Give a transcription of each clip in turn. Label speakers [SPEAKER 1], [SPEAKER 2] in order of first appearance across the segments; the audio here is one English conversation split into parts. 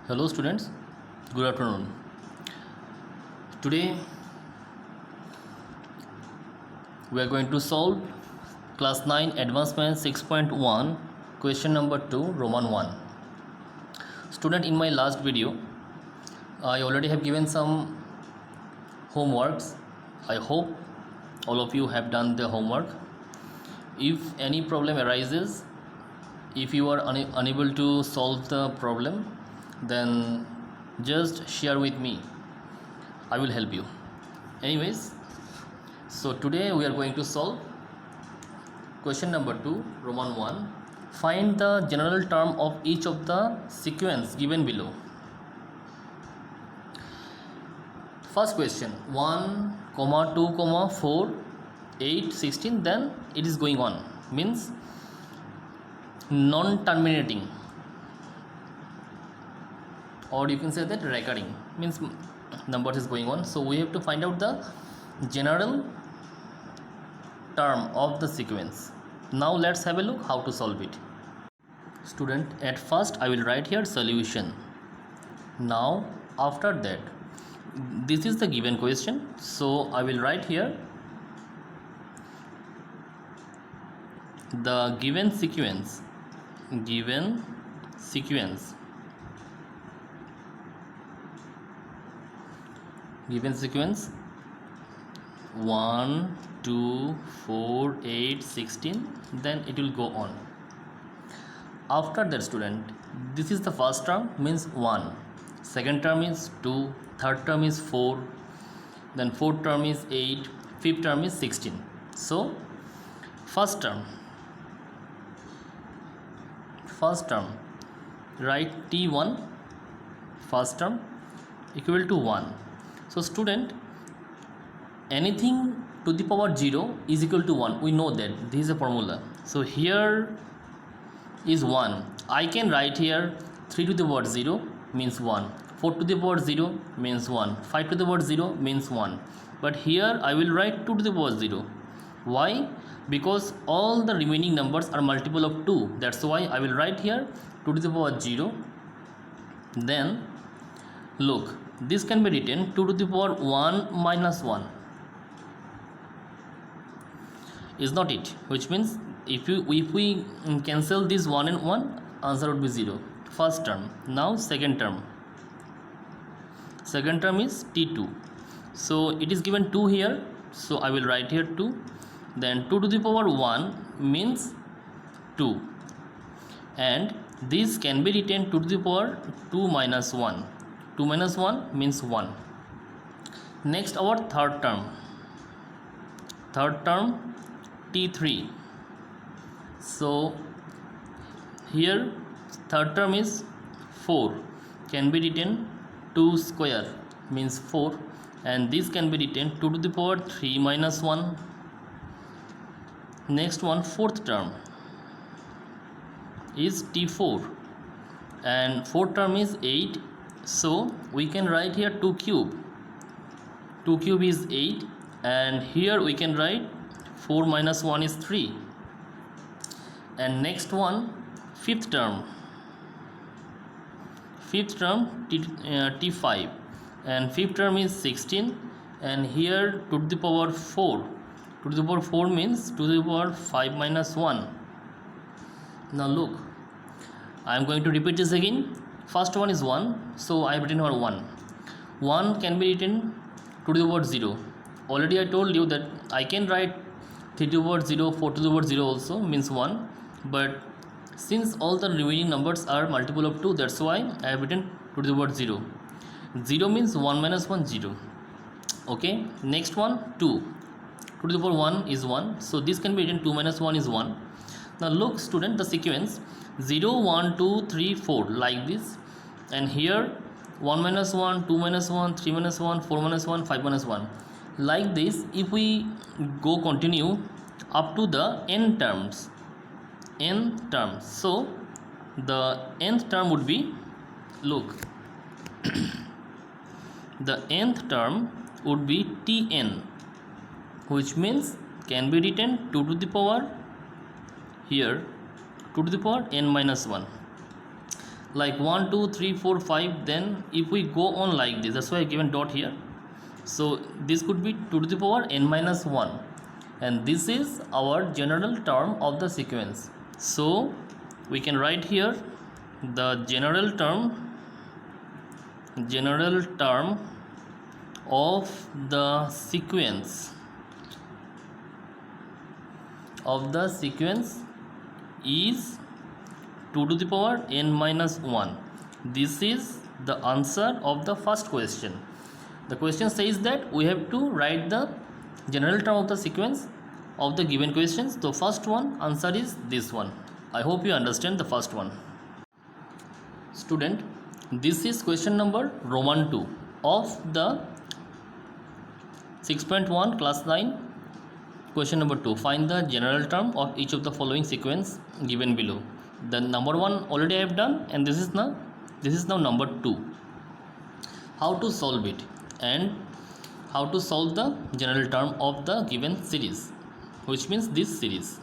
[SPEAKER 1] Hello students, good afternoon. Today we are going to solve class 9 advanced math 6.1 question number 2 Roman 1. Student, in my last video I already have given some homeworks. I hope all of you have done the homework. If any problem arises, if you are unable to solve the problem, then just share with me. I will help you. Anyways, so today we are going to solve question number 2 Roman 1. Find the general term of each of the sequence given below. First question, 1, 2, 4, 8, 16, then it is going on, means non-terminating, or you can say that recurring, means numbers is going on. So we have to find out the general term of the sequence. Now let's have a look how to solve it. Student, at first I will write here solution. Now after that, this is the given question, so I will write here the given sequence 1, 2, 4, 8, 16, then it will go on. After that, student, this is the first term, means 1, second term is 2, third term is 4, then fourth term is 8, fifth term is 16. So first term, write T1, first term, equal to 1. So student, anything to the power 0 is equal to 1. We know that this is a formula. So here is 1. I can write here 3 to the power 0 means 1, 4 to the power 0 means 1, 5 to the power 0 means 1. But here I will write 2 to the power 0. Why? Because all the remaining numbers are multiple of 2. That's why I will write here 2 to the power 0. Then look, this can be written 2 to the power 1 minus 1. Is not it? Which means if we cancel this 1 and 1, answer would be 0. First term. Now second term is T2. So it is given 2 here, so I will write here 2. Then 2 to the power 1 means 2, and this can be written 2 to the power 2 minus 1. 2 minus 1 means 1. Next, our third term T3. So here third term is 4, can be written 2 square means 4, and this can be written 2 to the power 3 minus 1. Next one, fourth term is T4, and fourth term is 8, so we can write here 2 cube. 2 cube is 8, and here we can write 4 minus 1 is 3. And next one, fifth term T5, and fifth term is 16, and here 2 to the power 4. 2 to the power 4 means 2 to the power 5 minus 1. Now look, I am going to repeat this again. First one is 1, so I have written here 1. 1 can be written 2 to the power 0. Already I told you that I can write 3 to the power 0, 4 to the power 0 also means 1, but since all the remaining numbers are multiple of 2, that's why I have written 2 to the power 0. 0 means 1 minus 1, 0. Okay, next one, 2. 2 to the power 1 is 1, so this can be written 2 minus 1 is 1. Now look student, the sequence 0, 1, 2, 3, 4 like this, and here 1 minus 1, 2 minus 1, 3 minus 1, 4 minus 1, 5 minus 1 like this. If we go continue up to the n terms, so the nth term would be, look, the nth term would be Tn, which means can be written 2 to the power here 2 to the power n minus 1. like 1 2 3 4 5. Then if we go on like this, that's why I given dot here. So this could be 2 to the power n minus 1, and this is our general term of the sequence. So we can write here the general term of the sequence is 2 to the power n minus 1. This is the answer of the first question. The question says that we have to write the general term of the sequence of the given questions. So first one answer is this one. I hope you understand the first one. Student, this is question number Roman 2 of the 6.1 class 9. Question number 2, find the general term of each of the following sequence given below. The number 1 already I have done, and this is now number 2. How to solve it and how to solve the general term of the given series, which means this series.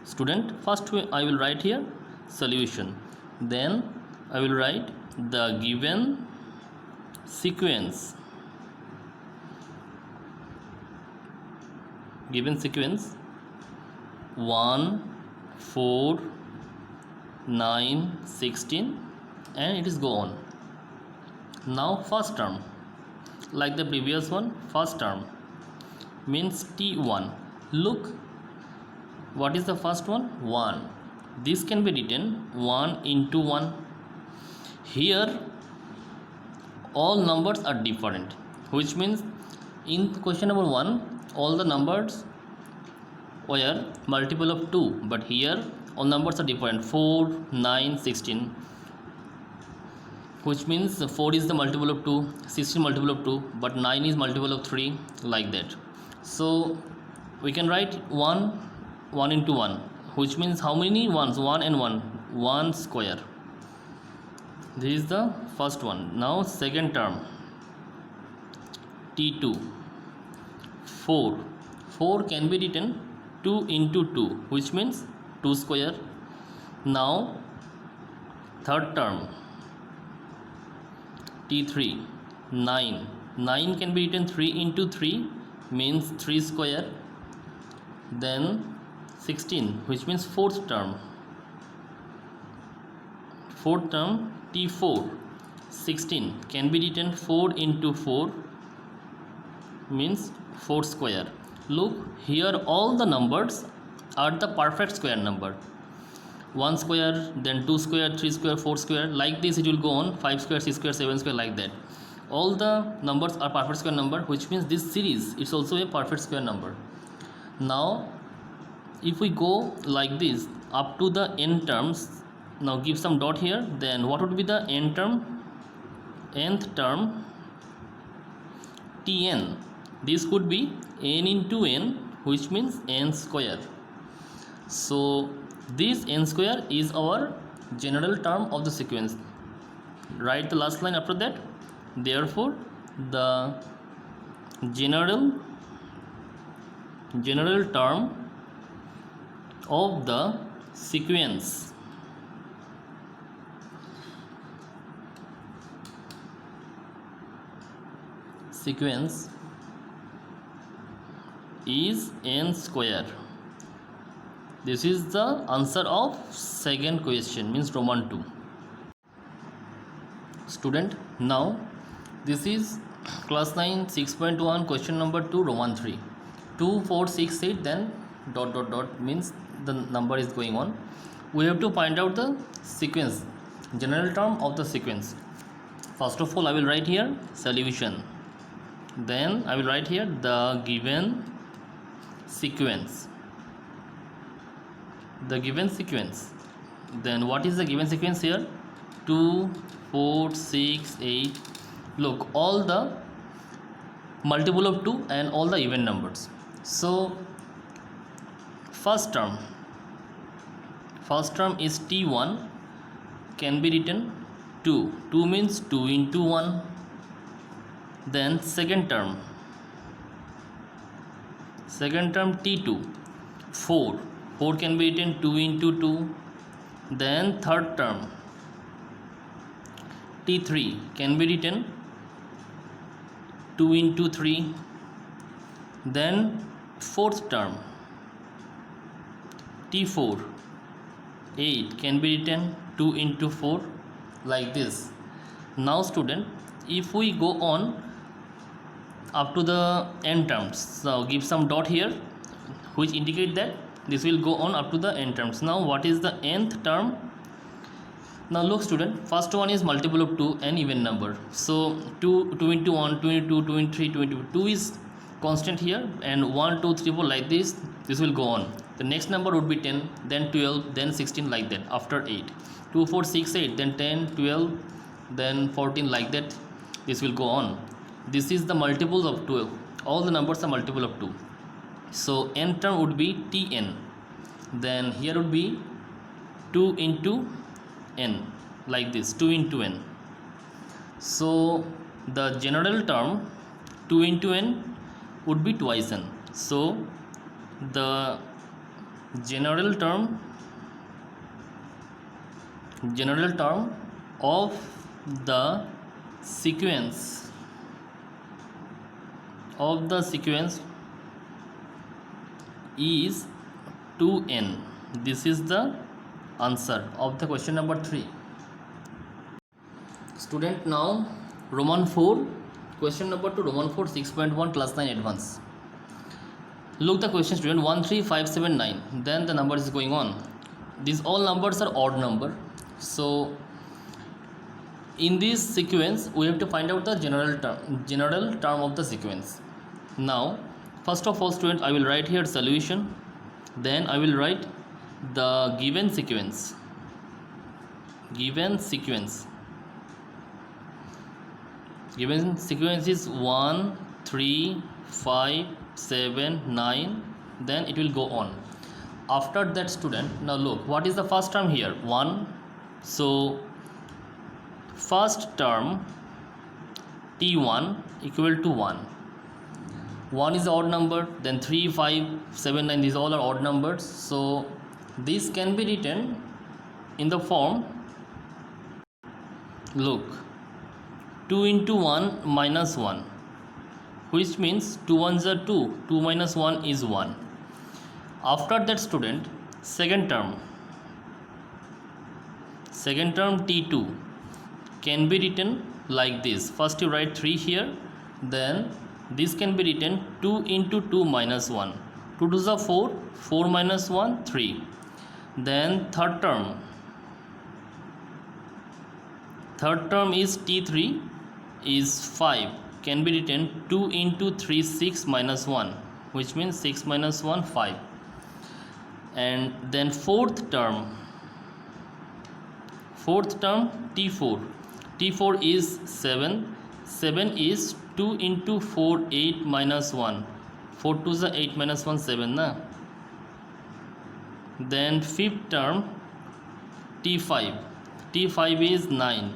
[SPEAKER 1] Student, first I will write here solution, then I will write the given sequence. Given sequence 1 4 9 16, and it is go on. Now first term, like the previous one, first term means t1. Look, what is the first one? 1. This can be written 1 into 1. Here all numbers are different, which means in question number 1 all the numbers were multiple of 2, but here all numbers are different, 4 9 16, which means 4 is the multiple of 2, 16 multiple of 2, but 9 is multiple of 3, like that. So we can write 1 into 1, which means how many ones? 1 and 1 square. This is the first one. Now second term t2 4 can be written 2 into 2, which means 2 square. Now third term t3 9 can be written 3 into 3, means 3 square. Then 16, which means fourth term t4 16 can be written 4 into 4, means 4 square. Look, here all the numbers are the perfect square number. 1 square, then 2 square, 3 square, 4 square, like this it will go on, 5 square, 6 square, 7 square, like that. All the numbers are perfect square number, which means this series it's also a perfect square number. Now if we go like this up to the n terms, now give some dot here, then what would be the nth term tn. This could be n into n, which means n square. So this n square is our general term of the sequence. Write the last line after that. Therefore the general term of the sequence is n square. This is the answer of second question, means Roman 2. Student, now this is class 9 6.1 question number 2 Roman 3. 2 4 6 8, then dot dot dot, means the number is going on. We have to find out the sequence, general term of the sequence. First of all I will write here solution, then I will write here the given sequence. Then what is the given sequence here? 2 4 6 8. Look, all the multiple of 2 and all the even numbers. So first term is t1, can be written 2 means 2 into 1. Then second term t2 4 can be written 2 into 2. Then third term t3 can be written 2 into 3. Then fourth term t4 8 can be written 2 into 4, like this. Now student, if we go on up to the n terms, so give some dot here which indicate that this will go on up to the n terms. Now what is the nth term? Now look student, first one is multiple of 2 and even number. So 2 into 1, 2 into 2, 2 into 3, 2 into 2 is constant here, and 1 2 3 4 like this will go on. The next number would be 10, then 12, then 16, like that. After 8, 2 4 6 8, then 10, 12, then 14, like that. This will go on. This is the multiples of 12. All the numbers are multiple of 2. So n term would be tn. Then here would be 2 into n, like this, 2 into n. So the general term 2 into n would be twice n. So the general term of the sequence is 2n. This is the answer of the question number 3. Student, now Roman 4, question number 2, Roman 4 6.1 class 9 advance. Look the question student, 1 3 5 7 9, then the number is going on. These all numbers are odd number. So in this sequence we have to find out the general term of the sequence. Now first of all student, I will write here solution, then I will write the given sequence is 1 3 5 7 9, then it will go on. After that student, now look, what is the first term here? 1. So first term t1 equal to 1. 1 is the odd number, then 3 5 7 9, these all are odd numbers. So this can be written in the form, look, 2 into 1 minus 1, which means 2 ones are 2, 2 minus 1 is 1. After that student, second term t2 can be written like this. First you write 3 here, then this can be written 2 into 2 minus 1, 2 to the 4, 4 minus 1 3. Then third term is t3 is 5, can be written 2 into 3 6 minus 1, which means 6 minus 1 5. And then fourth term t4 is 7 is 2 into 4 8 minus 1, 4 to the 8 minus 1 7 na. Then fifth term t5 is 9,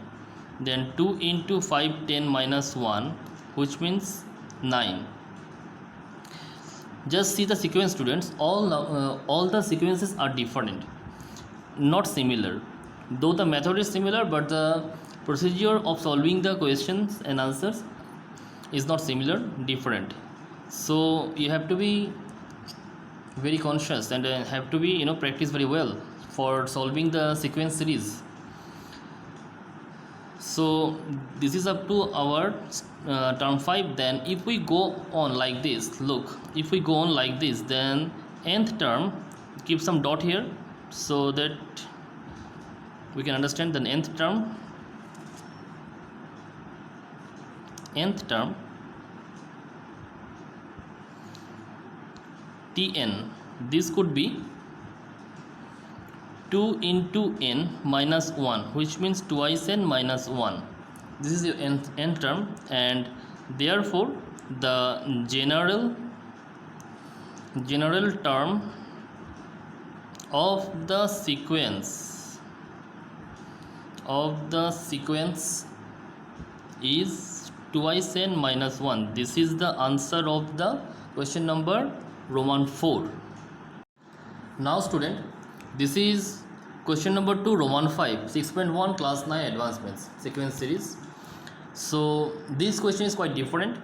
[SPEAKER 1] then 2 into 5 10 minus 1, which means 9. Just see the sequence students, all the sequences are different, not similar. Though the method is similar, but the procedure of solving the questions and answers is not similar, different. So you have to be very conscious and have to be practice very well for solving the sequence series. So this is up to our term 5. Then if we go on like this, look, if we go on like this, then nth term, keep some dot here so that we can understand the nth term tn. This could be 2 into n minus 1, which means twice n minus 1. This is your nth term, and therefore the general term of the sequence is twice n minus 1. This is the answer of the question number Roman 4. Now student, this is Question number 2, Roman 5, 6.1, class 9 advanced maths sequence series. So this question is quite different.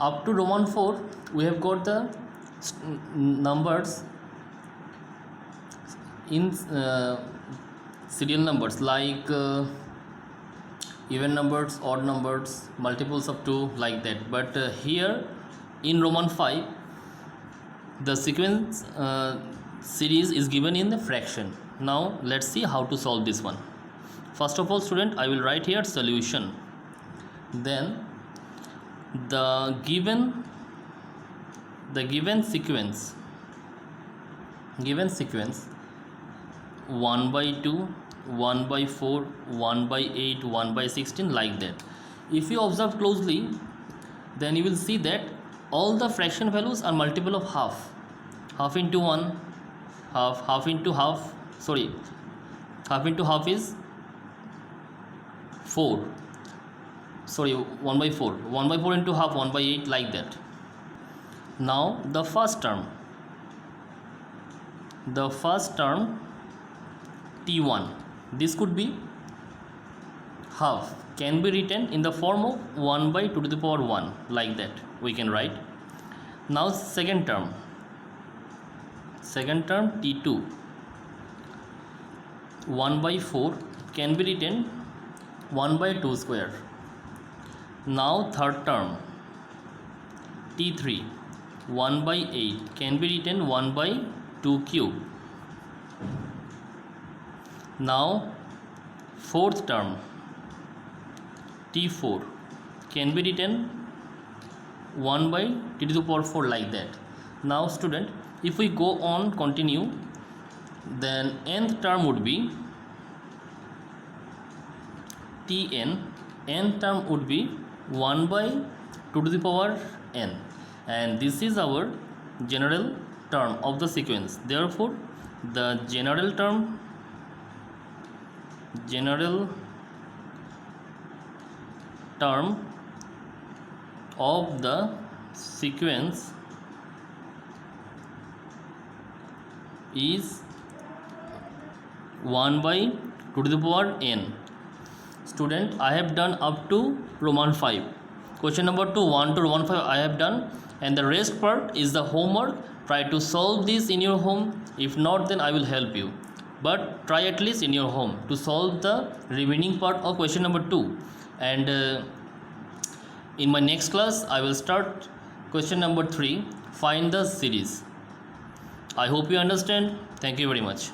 [SPEAKER 1] Up to Roman 4, we have got the numbers in serial numbers like even numbers, odd numbers, multiples of 2, like that. But here in Roman 5, the sequence series is given in the fraction. Now let's see how to solve this one. First of all, student, I will write here solution. Then the given sequence 1 by 2, 1 by 4, 1 by 8, 1 by 16, like that. If you observe closely, then you will see that all the fraction values are multiple of half. Half into 1, half into half, sorry, half into half is 4, sorry, 1 by 4, 1 by 4 into half, 1 by 8, like that. Now the first term t1, this could be half, can be written in the form of 1 by 2 to the power 1, like that we can write. Now second term t2, 1 by 4 can be written 1 by 2 square. Now third term t3, 1 by 8 can be written 1 by 2 cube. Now fourth term t4 can be written 1 by t to the power 4, like that. Now student, if we go on continue, then nth term would be tn, nth term would be 1 by 2 to the power n, and this is our general term of the sequence. Therefore the general term of the sequence is 1 by 2 to the power n. Student, I have done up to Roman 5. Question number 2, 1 to Roman 5 I have done, and the rest part is the homework. Try to solve this in your home. If not, then I will help you, but try at least in your home to solve the remaining part of question number 2. And in my next class I will start question number 3, find the series. I hope you understand. Thank you very much.